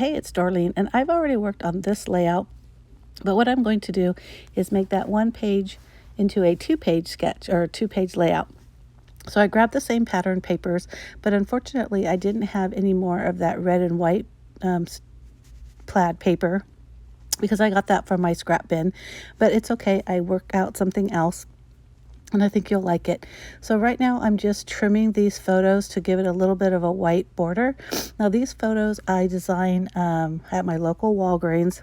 Hey, it's Darlene, and I've already worked on this layout, but what I'm going to do is make that one page into a two-page sketch or a two-page layout. So I grabbed the same pattern papers, but unfortunately I didn't have any more of that red and white plaid paper because I got that from my scrap bin, but it's okay. I work out something else and I think you'll like it. So right now I'm just trimming these photos to give it a little bit of a white border. Now these photos I design at my local Walgreens.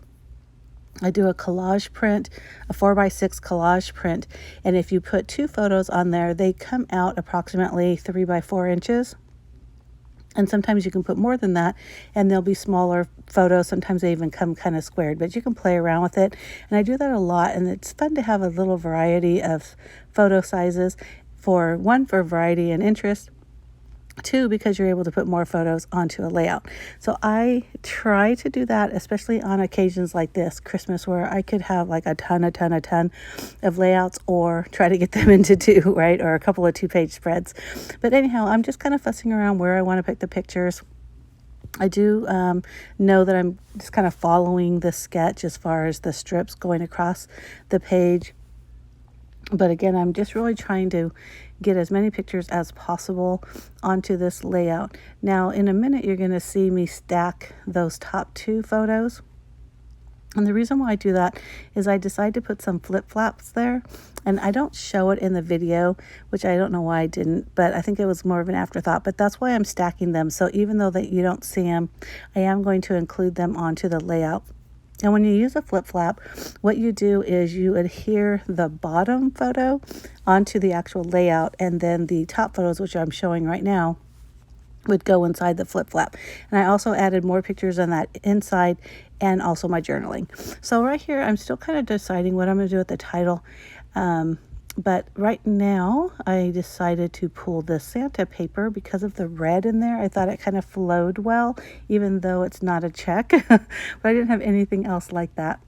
I do a collage print, a 4x6 collage print, and if you put two photos on there, they come out approximately 3 by 4 inches. And sometimes you can put more than that, and they'll be smaller photos. Sometimes they even come kind of squared, but you can play around with it. And I do that a lot, and it's fun to have a little variety of photo sizes for variety and interest. Two, because you're able to put more photos onto a layout. So I try to do that, especially on occasions like this, Christmas, where I could have like a ton of layouts, or try to get them into two, right? Or a couple of two-page spreads. But anyhow, I'm just kind of fussing around where I want to pick the pictures. I do know that I'm just kind of following the sketch as far as the strips going across the page. But again, I'm just really trying to get as many pictures as possible onto this layout. Now, in a minute, you're going to see me stack those top two photos. And the reason why I do that is I decide to put some flip-flops there. And I don't show it in the video, which I don't know why I didn't, but I think it was more of an afterthought. But that's why I'm stacking them. So even though that you don't see them, I am going to include them onto the layout. And when you use a flip-flap, what you do is you adhere the bottom photo onto the actual layout, and then the top photos, which I'm showing right now, would go inside the flip-flap. And I also added more pictures on that inside, and also my journaling. So right here, I'm still kind of deciding what I'm going to do with the title. But right now, I decided to pull the Santa paper because of the red in there. I thought it kind of flowed well, even though it's not a check. But I didn't have anything else like that.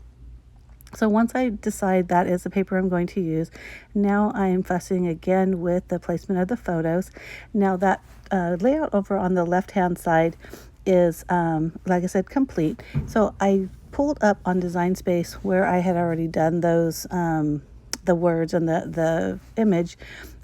So once I decide that is the paper I'm going to use, now I am fussing again with the placement of the photos. Now that layout over on the left-hand side is, like I said, complete. So I pulled up on Design Space where I had already done those the words and the image,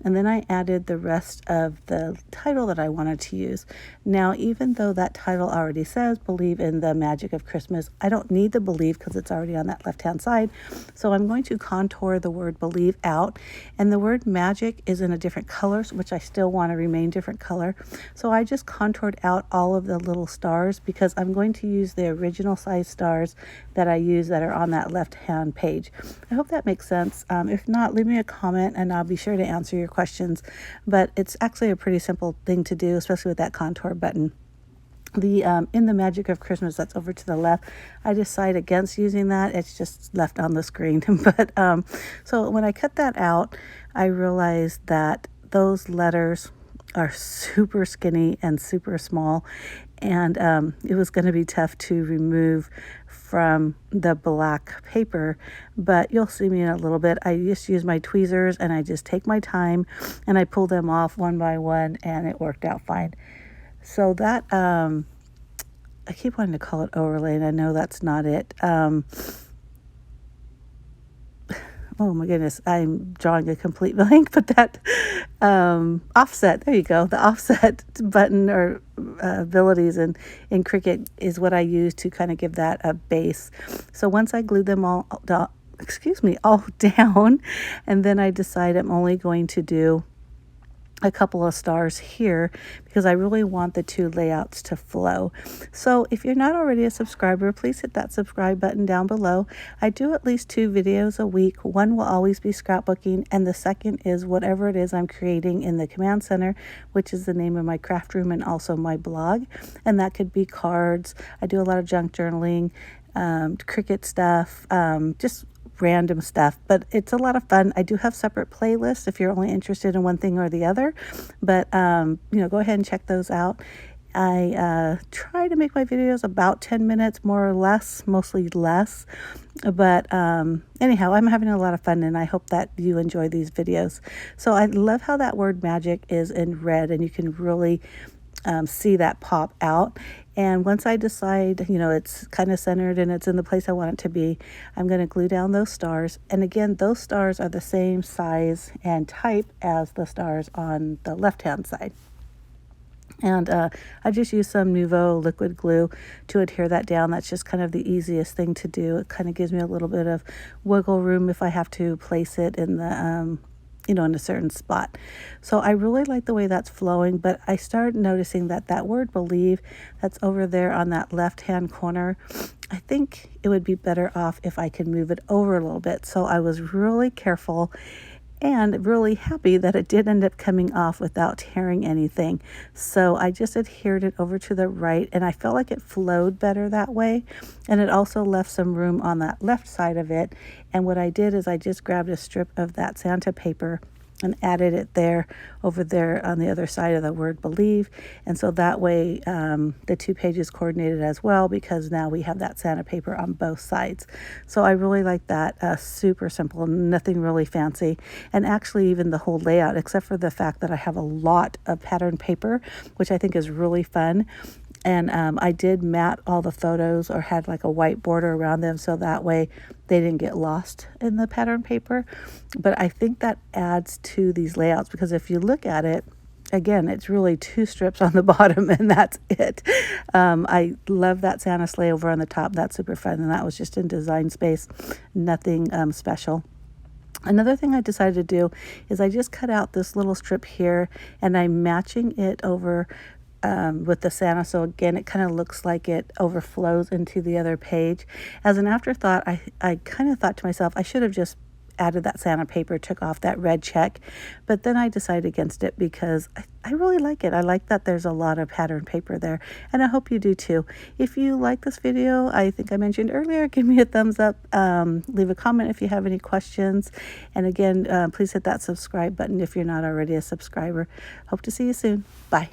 and then I added the rest of the title that I wanted to use. Now, even though that title already says Believe in the Magic of Christmas, I don't need the believe because it's already on that left-hand side. So I'm going to contour the word believe out, and the word magic is in a different color, which I still want to remain different color. So I just contoured out all of the little stars because I'm going to use the original size stars that I use that are on that left-hand page. I hope that makes sense. If not, leave me a comment and I'll be sure to answer your questions. But it's actually a pretty simple thing to do, especially with that contour button. The in the Magic of Christmas, that's over to the left, I decide against using that. It's just left on the screen. But so when I cut that out, I realized that those letters are super skinny and super small, and it was going to be tough to remove from the black paper, but you'll see me in a little bit. I just use my tweezers and I just take my time and I pull them off one by one, and it worked out fine. So that I keep wanting to call it overlay, and I know that's not it. Oh my goodness, I'm drawing a complete blank, but that offset, there you go. The offset button or abilities in Cricut is what I use to kind of give that a base. So once I glue them all down, and then I decide I'm only going to do a couple of stars here because I really want the two layouts to flow. So if you're not already a subscriber, please hit that subscribe button down below. I do at least 2 videos a week. One will always be scrapbooking, and the second is whatever it is I'm creating in the Command Center, which is the name of my craft room and also my blog. And that could be cards. I do a lot of junk journaling, Cricut stuff, just random stuff, but it's a lot of fun. I do have separate playlists if you're only interested in one thing or the other, but go ahead and check those out. I try to make my videos about 10 minutes, more or less, mostly less, but anyhow, I'm having a lot of fun, and I hope that you enjoy these videos. So I love how that word magic is in red, and you can really see that pop out. And once I decide, it's kind of centered and it's in the place I want it to be, I'm going to glue down those stars. And again, those stars are the same size and type as the stars on the left-hand side. And I just use some Nuvo liquid glue to adhere that down. That's just kind of the easiest thing to do. It kind of gives me a little bit of wiggle room if I have to place it in the in a certain spot. So I really like the way that's flowing, but I started noticing that word believe that's over there on that left-hand corner, I think it would be better off if I could move it over a little bit. So I was really careful and really happy that it did end up coming off without tearing anything. So I just adhered it over to the right, and I felt like it flowed better that way. And it also left some room on that left side of it. And what I did is I just grabbed a strip of that Santa paper and added it there over there on the other side of the word believe. And so that way the 2 pages coordinated as well, because now we have that Santa paper on both sides. So I really like that. Super simple, nothing really fancy. And actually even the whole layout, except for the fact that I have a lot of pattern paper, which I think is really fun. And I did mat all the photos, or had like a white border around them, so that way they didn't get lost in the pattern paper. But I think that adds to these layouts, because if you look at it, again, it's really 2 strips on the bottom and that's it. I love that Santa sleigh over on the top. That's super fun. And that was just in Design Space, nothing special. Another thing I decided to do is I just cut out this little strip here, and I'm matching it over with the Santa. So again, it kind of looks like it overflows into the other page. As an afterthought, I kind of thought to myself, I should have just added that Santa paper, took off that red check, but then I decided against it because I really like it. I like that there's a lot of pattern paper there, and I hope you do too. If you like this video, I think I mentioned earlier, give me a thumbs up, leave a comment if you have any questions, and again, please hit that subscribe button if you're not already a subscriber. Hope to see you soon. Bye.